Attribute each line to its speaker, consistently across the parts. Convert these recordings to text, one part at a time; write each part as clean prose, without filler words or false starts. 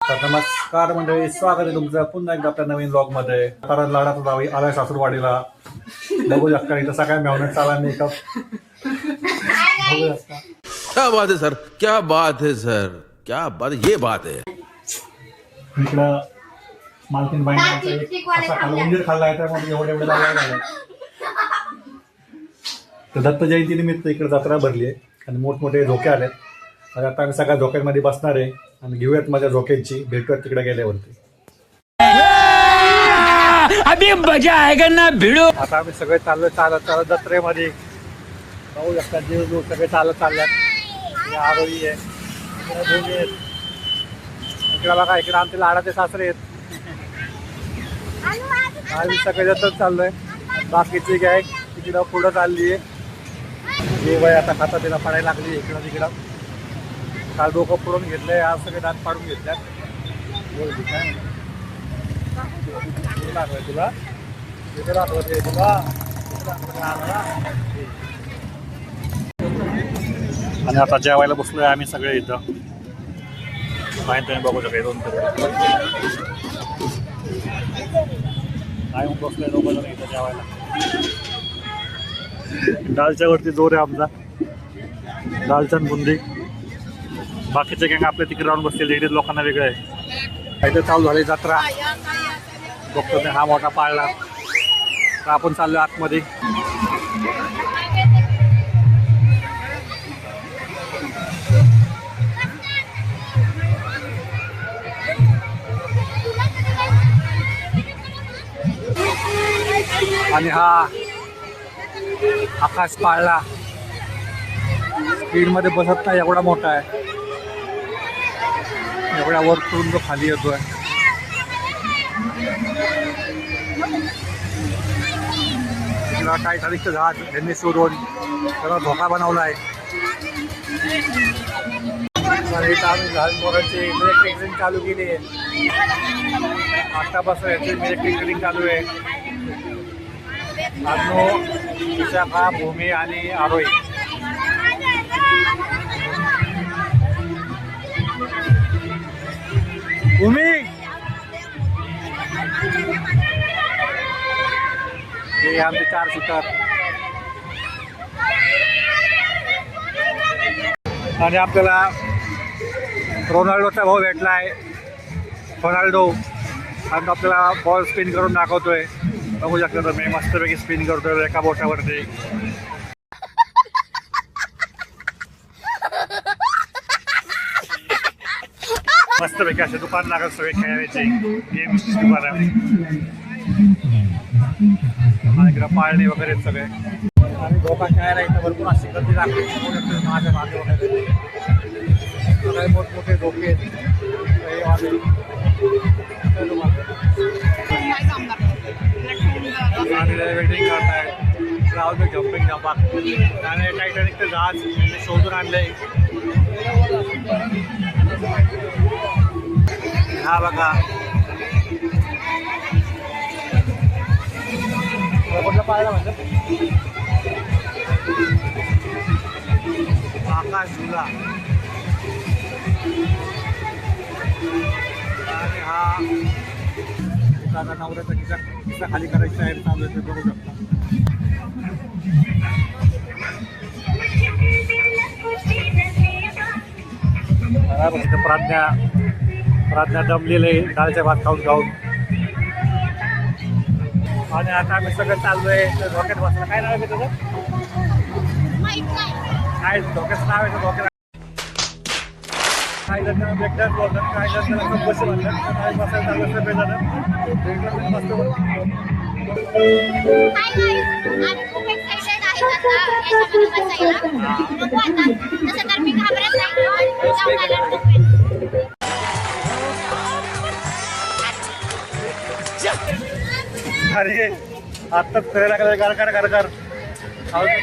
Speaker 1: तर नमस्कार मंडळी, स्वागत आहे तुमचं पुन्हा एकदा आपल्या नवीन ब्लॉग मध्ये. कारण लाडाचा जावी आलाय सासूरवाडीला. बघू शकता इथं सकाळी मेहनत चालला मेकअप. बघू शकता.
Speaker 2: क्या बात है सर, क्या बात है सर, क्या बात, ये बात है.
Speaker 1: इकडं मालकीन बाईने उंदीर खाल्लाय त्यामध्ये एवढे झालं. तर दत्त जयंती निमित्त इकडे जत्रा भरली आहे आणि मोठमोठे झोके आलेत. आणि आता आम्ही सगळ्या झोक्यांमध्ये बसणार आहे आणि घेऊयात माझ्या झोक्यांची. भेटूयात तिकडे गेल्यावरती.
Speaker 3: अभी मजा आएगा ना भिडो.
Speaker 1: आता आम्ही सगळे चालत जत्रेमध्ये बघू शकता. जीव सगळे चालल्यात. आरोही आहे, इकडे आहेत, इकडे बघा, इकडे आमचे लाडाचे सासरे आहेत. आम्ही सगळे जतच चाललोय. बाकीची गॅग तिकडं पुढं चालली आहे. जे वय आता खाता तिला पडायला लागली इकडं तिकडं. काल डोकं पुरून घेतलंय, आज सगळे दात पाडून घेतल्यात. तुला आणि आता जेवायला बसलोय आम्ही सगळे इथं. माहिती बघू शकता दोन काय बसलोय दोघं जण इथं जेवायला. दालच्या वरती जोर आहे आमचा. दालचन बुंदी. बाकीचे गँग आपल्या तिकडे राहून बसतील. लेडीज लोकांना वेगळं आहे. इथे चालू झाली जत्रा. बघतो मी हा मोठा पाळला. तर आपण चाललो आतमध्ये. आणि हा आकाश पाळला स्पीड मध्ये बसत नाही, एवढा मोठा आहे. एवढ्या वरतून जो खाली येतोय. टायटॅनिकचं जहाज यांनी शोधून त्याला धोका बनवला आहे. आम्ही लहान पोरांची इलेक्ट्रिक ड्रिंक चालू केली आहे. आतापासून याची इलेक्ट्रिक ड्रिंक चालू आहे. अनु, विशाखा, भूमी आणि आरोही. भूमी हे आमचे 4 शूटर. आणि आपल्याला रोनाल्डोचा भाऊ भेटला आहे, रोनाल्डो. आणि आपल्याला बॉल स्पिन करून दाखवतोय. बघू शकता तुम्ही मस्तपैकी स्पिन करतोय एका बोटावरती. मस्तपैकी असे दुकान लागत सगळे खेळायचे गेम्स दुकान. आणि इकडं पाळणी वगैरे सगळे. आणि धोका खेळायला इथं भरपूर अशी गर्दी लागते. माझ्या मागे वगैरे सगळे मोठमोठे धोके आहेत. वेटिंग करतायत. राहुल जम्पिंग जपाक. आणि टायटॅनिकचं जहाज शोधून आणलंय. हा बघा कुठलं पाहायला म्हणतात आकाश झुला. आणि हा एखादा नवऱ्याचा किस्सा खाली करायची तयारी चालू आहे, ते बघू शकता. प्राज्ञा दमलेलं आहे डाळच्या भात खाऊन. आणि आता आम्ही सगळं चाललोय धोक्यात बसला. काय नाव आहे त्याचं? काय धोक्याचं नाव आहे? धोक्यात काही जण ब्रेकडान्स बोलतात, काही जण त्याला बस म्हणतात. काही बसायला चाललं सगळे जण मस्त अरे आत्ताच फिरायला लागलं गारकार.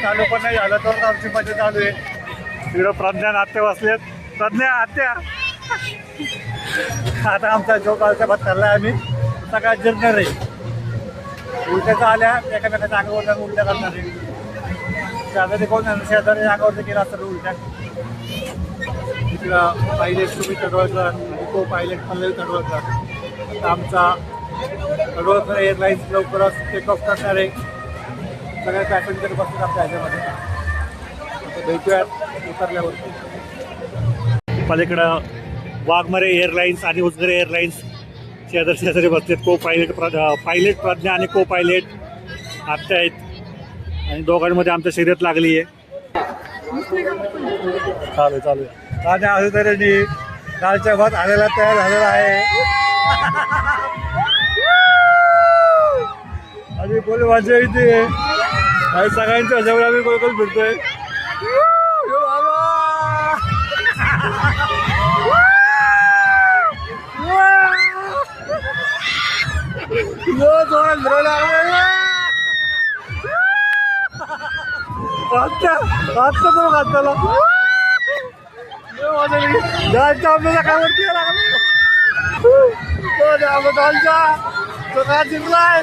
Speaker 1: चालू पण नाही झालं तर आमची मजा चालू आहे. तिकडं प्रज्ञा आत्या बसलेत. प्रज्ञा आत्या. आता आमचा जो कालचा भात खाल्ला आम्ही सगळ्यात जिरणार आहे. उलट्याचा आल्या एकामेकाच्या अंगावर उलट्या करणार आहे. शेजारी कोण शेजारी अंगावरती केला असतं उलट्या. इकडं पहिले सुमित डोळकर को पायलट पल्लवी तडवळकर. आता आमचा तडवळकर एअरलाईन्स लवकरच टेक ऑफ करणार आहे. सगळे पॅसेंजर बसतात आपल्या ह्याच्यामध्ये. आता भेटूयात उतरल्यावरती. पलीकडं वाघमारे एअरलाईन्स आणि उजगरे एअरलाईन्स शेजारी बसलेत. पायलट प्रज्ञा आणि को पायलट आत्या आहेत आणि दोघांमध्ये आमच्या शर्यत लागली आहे. चालू आहे. आणि असं तऱ्हेने दालच्या भात आलेला तयार झालेला आहे. आणि बोल माझ्या इथे आणि सगळ्यांच्या ह्याच्यावर आम्ही गोल फिरतोय. आपल्याला काय वरती तो काय जिंकलाय.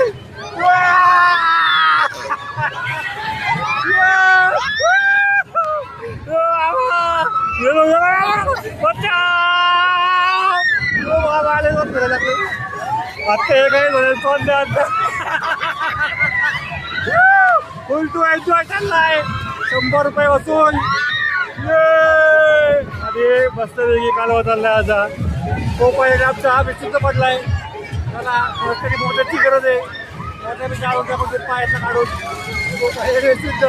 Speaker 1: आता हे काही फुल टू एन्जॉय चाललाय. 100 रुपये वसूल. आणि मस्त वेगळी कालवा चाललाय. आता तो पहिले आमचा हा विचित्र पडलाय. त्याला तरी मोठ्याची गरज आहे. मोठ्या त्यामध्ये पायाचा काढून तो पहिले सिद्ध.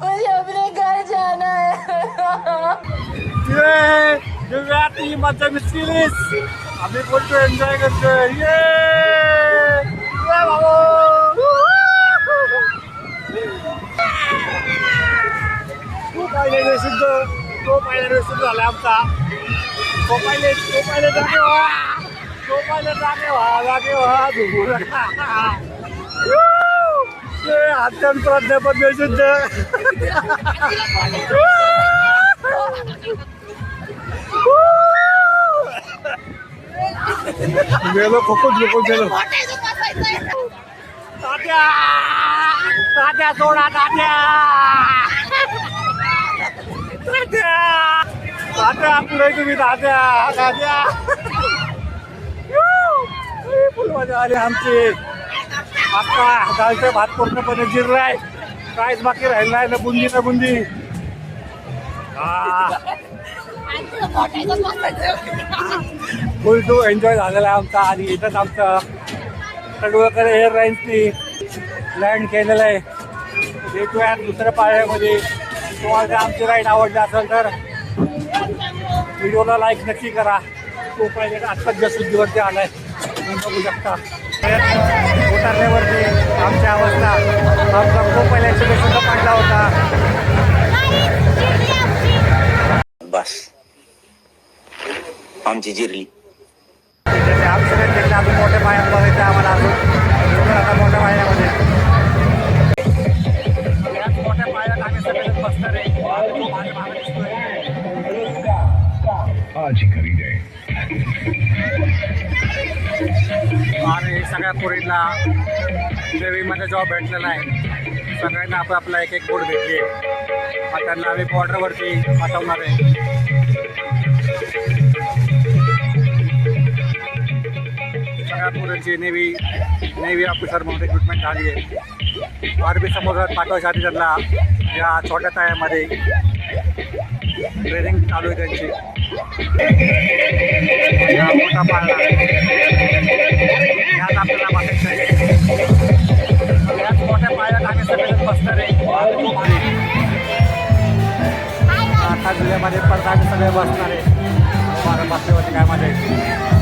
Speaker 4: मुझे अपने घर जाना है.
Speaker 1: मजा मिस केलीस. आम्ही बोलतो एन्जॉय करतोय. तो पायलट सिद्ध झाला आमचा. तो पायलट अत्यंत प्राध्यापक सिद्ध. गेलो खूपच गेलो. तात्या सोडा तात्या पुढे तुम्ही तात्या फुलवाजा आले आमचे. आता दालचा भात पूर्णपणे जिरलाय. काहीच बाकी राहिलं नाही. ना बुंदी. फुल टू एन्जॉय झालेला आहे आमचा. आणि इथंच आमचं तडवळकर एअरलाईन्सनी लँड केलेलं आहे. भेटूयात दुसऱ्या पाळ्यामध्ये. तुम्हाला आमची राईड आवडली असेल तर व्हिडिओला लाईक नक्की करा. तो पायलट आत्ताच जसुद्दीवरती आलाय तुम्ही बघू शकता. उतरल्यावरती आमच्या अवस्था आमचा तो पायलटचा सुद्धा पडला होता.
Speaker 5: बस आमची जिरली.
Speaker 1: आमच्या अजून मोठ्या पायात बघायचं आम्हाला. अजून आता मोठ्या पायामध्ये मोठ्या पायात आम्ही सगळे बसणार आहे. आणि सगळ्या पोरींना नेव्हीमध्ये जॉब भेटलेला आहे. सगळ्यांना आपला एक बोट भेटली आहे. त्यांना आम्ही बॉर्डरवरती पाठवणार आहे. सगळ्या पोरांची नेव्ही ऑफिसर म्हणून रिक्रुटमेंट झाली आहे. अरबी समुद्रात पाठवायच्या आधी त्यांना या छोट्या तळ्यामध्ये ट्रेनिंग चालू आहे त्यांची. हा मोठा पाळणा यात आपल्याला बसायचं आहे. याच मोठ्या पाळण्यात आम्ही सगळेजण बसणार आहे. 8 जुलैमध्ये परत आम्ही सगळे बसणार आहे. बसल्यावरती काय मजा येते.